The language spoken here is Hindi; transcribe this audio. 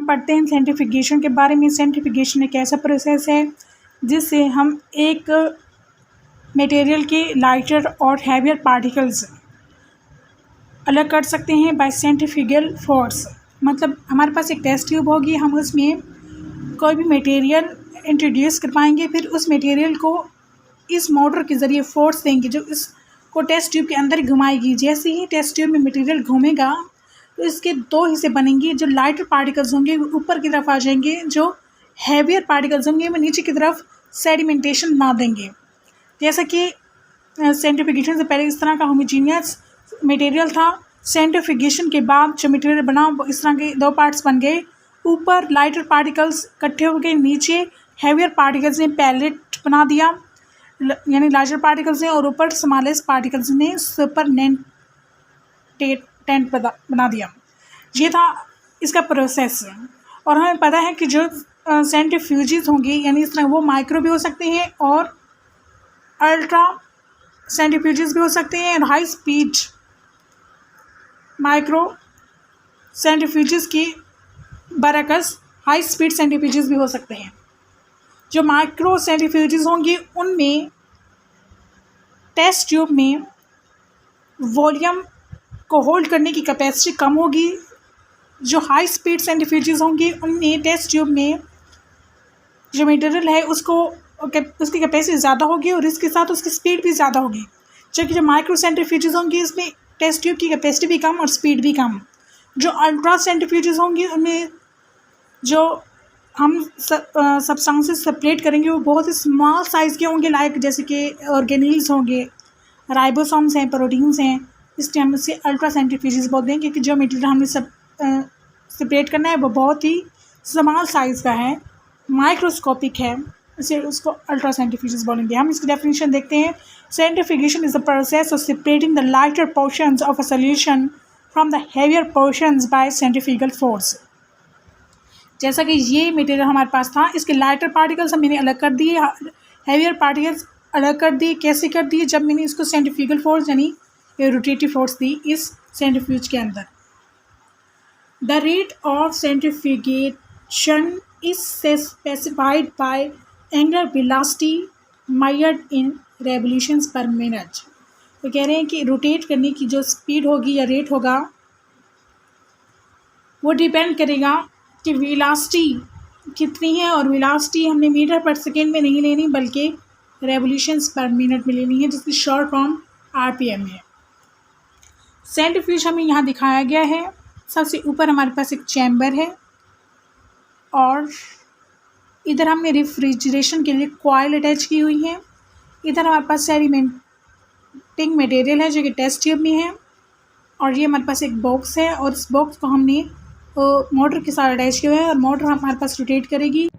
पढ़ते हैं सेंट्रीफ्यूगेशन के बारे में। सेंट्रीफ्यूगेशन एक ऐसा प्रोसेस है जिससे हम एक मटेरियल के लाइटर और हैवियर पार्टिकल्स अलग कर सकते हैं बाय सेंट्रीफ्यूगल फोर्स। मतलब हमारे पास एक टेस्ट ट्यूब होगी, हम उसमें कोई भी मटेरियल इंट्रोड्यूस कर पाएंगे, फिर उस मटेरियल को इस मोटर के ज़रिए फोर्स देंगे जो इसको टेस्ट ट्यूब के अंदर घुमाएगी। जैसे ही टेस्ट ट्यूब में मटेरियल घूमेगा तो इसके दो हिस्से बनेंगे। जो लाइटर पार्टिकल्स होंगे वो ऊपर की तरफ आ जाएंगे, जो हैवियर पार्टिकल्स होंगे वो नीचे की तरफ सेडिमेंटेशन बना देंगे। जैसा कि सेंट्रीफ्यूगेशन से पहले इस तरह का होमोजीनियस मटेरियल था, सेंट्रीफ्यूगेशन के बाद जो मटेरियल बना वो इस तरह के दो पार्ट्स बन गए। ऊपर लाइटर पार्टिकल्स इकट्ठे हो गए, नीचे हैवियर पार्टिकल्स ने पैलेट बना दिया, यानी लार्जर पार्टिकल्स ने, और ऊपर स्मॉलेस्ट पार्टिकल्स ने सुपरनेंट टेंट बना दिया। ये था इसका प्रोसेस। और हमें पता है कि जो सेंट्रीफ्यूजेस होंगे यानी इस तरह वो माइक्रो भी हो सकते हैं और अल्ट्रा सेंट्रीफ्यूजेस भी हो सकते हैं, और हाई स्पीड माइक्रो सेंट्रीफ्यूजेस की बरअक्स हाई स्पीड सेंट्रीफ्यूजेस भी हो सकते हैं। जो माइक्रो सेंट्रीफ्यूजेस होंगे उनमें टेस्ट ट्यूब में वॉल्यूम को होल्ड करने की कैपेसिटी कम होगी। जो हाई स्पीड सेंट्रीफ्यूजेस होंगे उनमें टेस्ट ट्यूब में जो मटेरियल है उसकी कैपेसिटी ज़्यादा होगी और इसके साथ उसकी स्पीड भी ज़्यादा होगी। जबकि जो माइक्रो सेंट्रीफ्यूजेस होंगे इसमें टेस्ट ट्यूब की कैपेसिटी भी कम और स्पीड भी कम। जो अल्ट्रा सेंट्रीफ्यूजेस होंगे उनमें जो हम सब्सटेंसेस सेपरेट करेंगे वो बहुत ही स्मॉल साइज़ के होंगे, लाइक जैसे कि ऑर्गेनील्स होंगे, राइबोसोम्स हैं, प्रोटीन्स हैं। इसलिए हम इसे अल्ट्रा सेंट्रीफ्यूजेस बोलते हैं, क्योंकि जो मटेरियल हमने सेपरेट करना है वो बहुत ही स्मॉल साइज़ का है, माइक्रोस्कोपिक है, इसे उसको अल्ट्रा सेंट्रीफ्यूजेस बोलेंगे। हम इसकी डेफिनेशन देखते हैं। Centrifugation is the process of separating the lighter portions of a solution from the heavier portions by centrifugal force. जैसा कि ये मटेरियल हमारे पास था, इसके लाइटर पार्टिकल्स मैंने अलग कर दिए, हैवियर पार्टिकल्स अलग कर दिए। कैसे कर दिए? जब मैंने इसको सेंट्रीफ्यूगल फोर्स यानी रोटेटिव फोर्स दी इस सेंट्रीफ्यूज के अंदर। The rate of centrifugation is specified by angular velocity measured in revolutions पर मिनट। तो कह रहे हैं कि रोटेट करने की जो स्पीड होगी या रेट होगा वो डिपेंड करेगा कि वेलोसिटी कितनी है, और वेलोसिटी हमने मीटर पर सेकेंड में नहीं लेनी बल्कि रेवोल्यूशंस पर मिनट में लेनी है, जिसकी शॉर्ट फॉर्म आरपीएम है। सेंट्रीफ्यूज हमें यहाँ दिखाया गया है। सबसे ऊपर हमारे पास एक चैम्बर है और इधर हमने रेफ्रिजरेशन के लिए कॉइल अटैच की हुई है। इधर हमारे पास सेडिमेंटिंग मटेरियल है जो कि टेस्ट ट्यूब में है, और ये हमारे पास एक बॉक्स है और इस बॉक्स को हमने मोटर के साथ अटैच किया हुआ है और मोटर हमारे पास रोटेट करेगी।